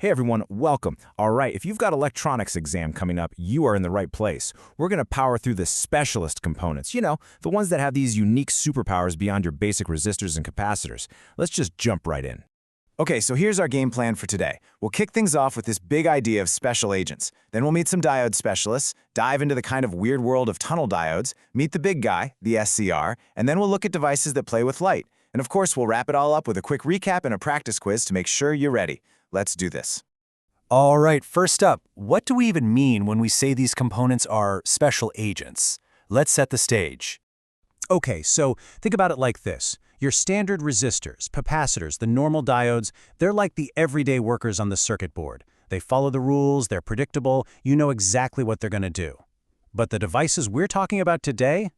Hey everyone, welcome. All right, if you've got electronics exam coming up, you are in the right place. We're going to power through the specialist components, the ones that have these unique superpowers beyond your basic resistors and capacitors. Let's just jump right in. Okay, so here's our game plan for today. We'll kick things off with this big idea of special agents. Then we'll meet some diode specialists, dive into the kind of weird world of tunnel diodes, meet the big guy, the SCR, and then we'll look at devices that play with light. And of course, we'll wrap it all up with a quick recap and a practice quiz to make sure you're ready. Let's do this. All right, first up, what do we even mean when we say these components are special agents? Let's set the stage. Okay, so think about it like this. Your standard resistors, capacitors, the normal diodes, they're like the everyday workers on the circuit board. They follow the rules, they're predictable, you know exactly what they're going to do. But the devices we're talking about today?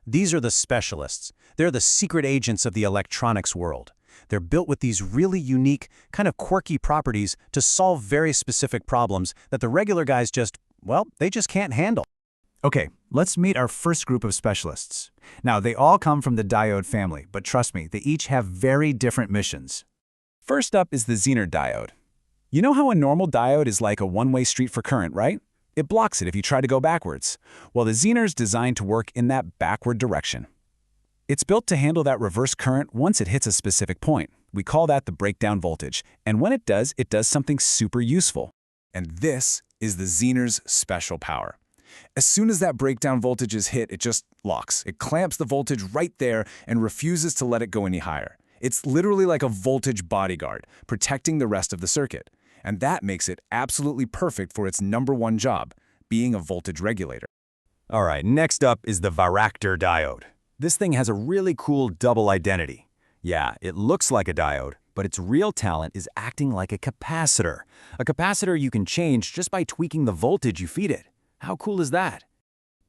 These are the specialists. They're the secret agents of the electronics world. They're built with these really unique, kind of quirky properties to solve very specific problems that the regular guys they just can't handle. Okay, let's meet our first group of specialists. Now, they all come from the diode family, but trust me, they each have very different missions. First up is the Zener diode. You know how a normal diode is like a one-way street for current, right? It blocks it if you try to go backwards. Well, the Zener's designed to work in that backward direction. It's built to handle that reverse current once it hits a specific point. We call that the breakdown voltage, and when it does something super useful. And this is the Zener's special power. As soon as that breakdown voltage is hit, it just locks. It clamps the voltage right there and refuses to let it go any higher. It's literally like a voltage bodyguard, protecting the rest of the circuit. And that makes it absolutely perfect for its #1 job, being a voltage regulator. All right, next up is the Varactor diode. This thing has a really cool double identity. Yeah, it looks like a diode, but its real talent is acting like a capacitor. A capacitor you can change just by tweaking the voltage you feed it. How cool is that?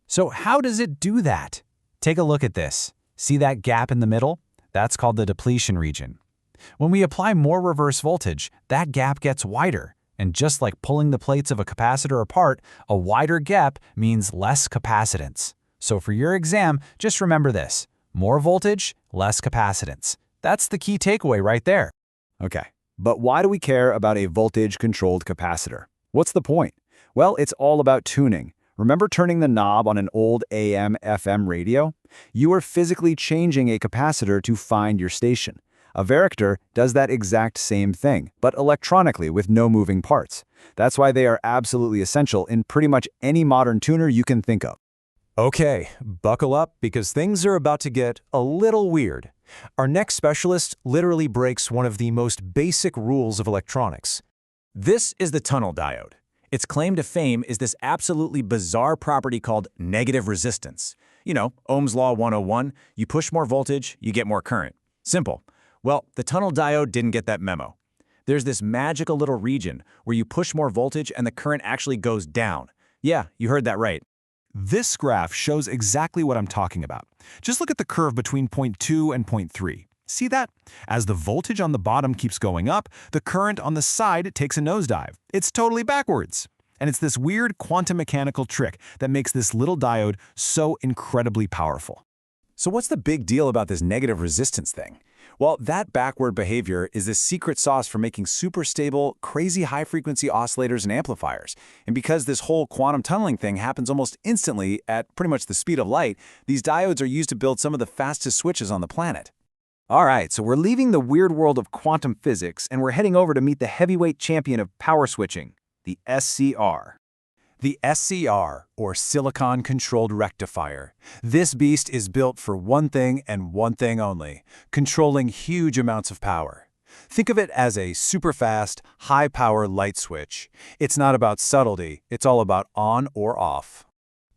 So how does it do that? Take a look at this. See that gap in the middle? That's called the depletion region. When we apply more reverse voltage, that gap gets wider. And just like pulling the plates of a capacitor apart, a wider gap means less capacitance. So for your exam, just remember this. More voltage, less capacitance. That's the key takeaway right there. Okay, but why do we care about a voltage-controlled capacitor? What's the point? Well, it's all about tuning. Remember turning the knob on an old AM/FM radio? You are physically changing a capacitor to find your station. A varactor does that exact same thing, but electronically with no moving parts. That's why they are absolutely essential in pretty much any modern tuner you can think of. Okay, buckle up because things are about to get a little weird. Our next specialist literally breaks one of the most basic rules of electronics. This is the tunnel diode. Its claim to fame is this absolutely bizarre property called negative resistance. Ohm's Law 101, you push more voltage, you get more current. Simple. Well, the tunnel diode didn't get that memo. There's this magical little region where you push more voltage and the current actually goes down. Yeah, you heard that right. This graph shows exactly what I'm talking about. Just look at the curve between point 2 and point 3. See that? As the voltage on the bottom keeps going up, the current on the side takes a nosedive. It's totally backwards. And it's this weird quantum mechanical trick that makes this little diode so incredibly powerful. So what's the big deal about this negative resistance thing? Well, that backward behavior is the secret sauce for making super stable, crazy high-frequency oscillators and amplifiers. And because this whole quantum tunneling thing happens almost instantly at pretty much the speed of light, these diodes are used to build some of the fastest switches on the planet. All right, so we're leaving the weird world of quantum physics and we're heading over to meet the heavyweight champion of power switching, the SCR. The SCR, or silicon-controlled rectifier. This beast is built for one thing and one thing only, controlling huge amounts of power. Think of it as a super-fast, high-power light switch. It's not about subtlety, it's all about on or off.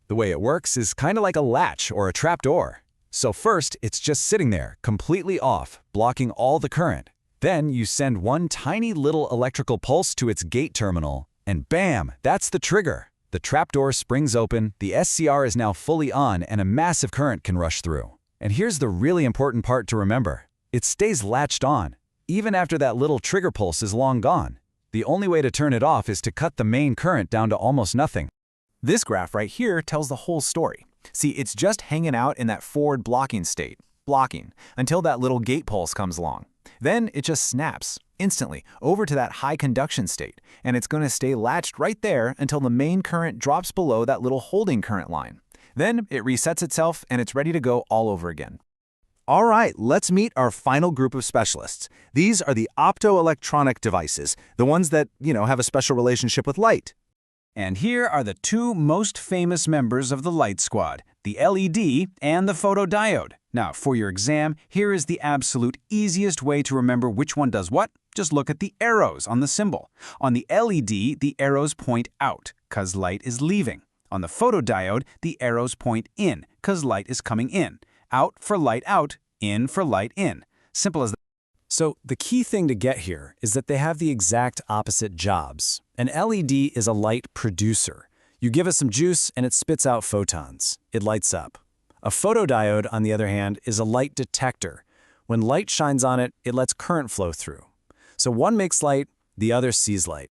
The way it works is kind of like a latch or a trapdoor. So first, it's just sitting there, completely off, blocking all the current. Then you send one tiny little electrical pulse to its gate terminal, and bam, that's the trigger. The trapdoor springs open, the SCR is now fully on, and a massive current can rush through. And here's the really important part to remember. It stays latched on, even after that little trigger pulse is long gone. The only way to turn it off is to cut the main current down to almost nothing. This graph right here tells the whole story. See, it's just hanging out in that forward blocking state, until that little gate pulse comes along. Then it just snaps. instantly over to that high conduction state, and it's going to stay latched right there until the main current drops below that little holding current line. Then it resets itself and it's ready to go all over again. All right, let's meet our final group of specialists. These are the optoelectronic devices, the ones that, have a special relationship with light. And here are the two most famous members of the light squad, the LED and the photodiode. Now, for your exam, here is the absolute easiest way to remember which one does what. Just look at the arrows on the symbol. On the LED, the arrows point out, because light is leaving. On the photodiode, the arrows point in, because light is coming in. Out for light out, in for light in. Simple as that. So the key thing to get here is that they have the exact opposite jobs. An LED is a light producer. You give it some juice and it spits out photons. It lights up. A photodiode, on the other hand, is a light detector. When light shines on it, it lets current flow through. So one makes light, the other sees light.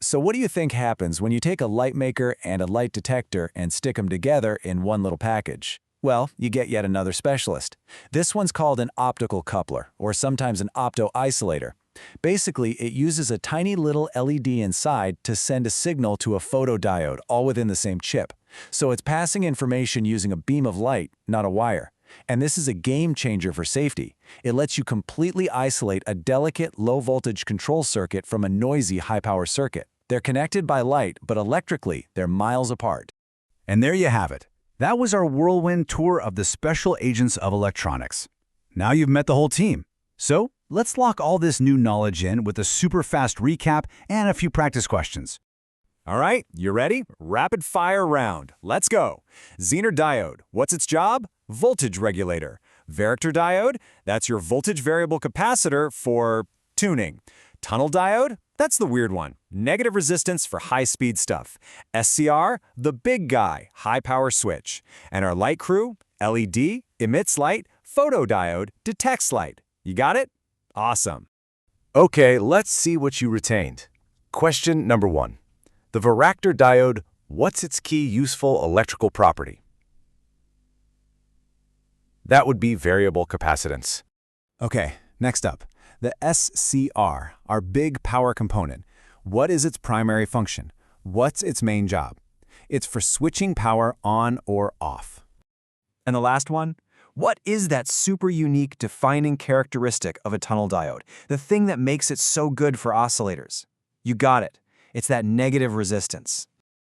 So what do you think happens when you take a light maker and a light detector and stick them together in one little package? Well, you get yet another specialist. This one's called an optical coupler, or sometimes an opto-isolator. Basically, it uses a tiny little LED inside to send a signal to a photodiode, all within the same chip. So it's passing information using a beam of light, not a wire. And this is a game changer for safety. It lets you completely isolate a delicate, low-voltage control circuit from a noisy, high-power circuit. They're connected by light, but electrically, they're miles apart. And there you have it. That was our whirlwind tour of the special agents of electronics. Now you've met the whole team. So let's lock all this new knowledge in with a super fast recap and a few practice questions. All right, you ready? Rapid fire round. Let's go. Zener diode, what's its job? Voltage regulator. Varactor diode, that's your voltage variable capacitor for tuning. Tunnel diode, that's the weird one. Negative resistance for high-speed stuff. SCR, the big guy, high-power switch. And our light crew, LED, emits light, photodiode, detects light. You got it? Awesome. Okay, let's see what you retained. Question number 1. The varactor diode, what's its key useful electrical property? That would be variable capacitance. Okay, next up. The SCR, our big power component. What is its primary function? What's its main job? It's for switching power on or off. And the last one? What is that super unique defining characteristic of a tunnel diode? The thing that makes it so good for oscillators? You got it. It's that negative resistance.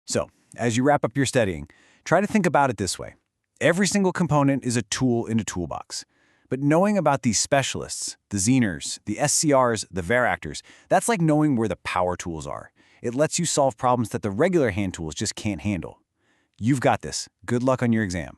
So, as you wrap up your studying, try to think about it this way. Every single component is a tool in a toolbox. But knowing about these specialists, the Zeners, the SCRs, the Varactors, that's like knowing where the power tools are. It lets you solve problems that the regular hand tools just can't handle. You've got this. Good luck on your exam.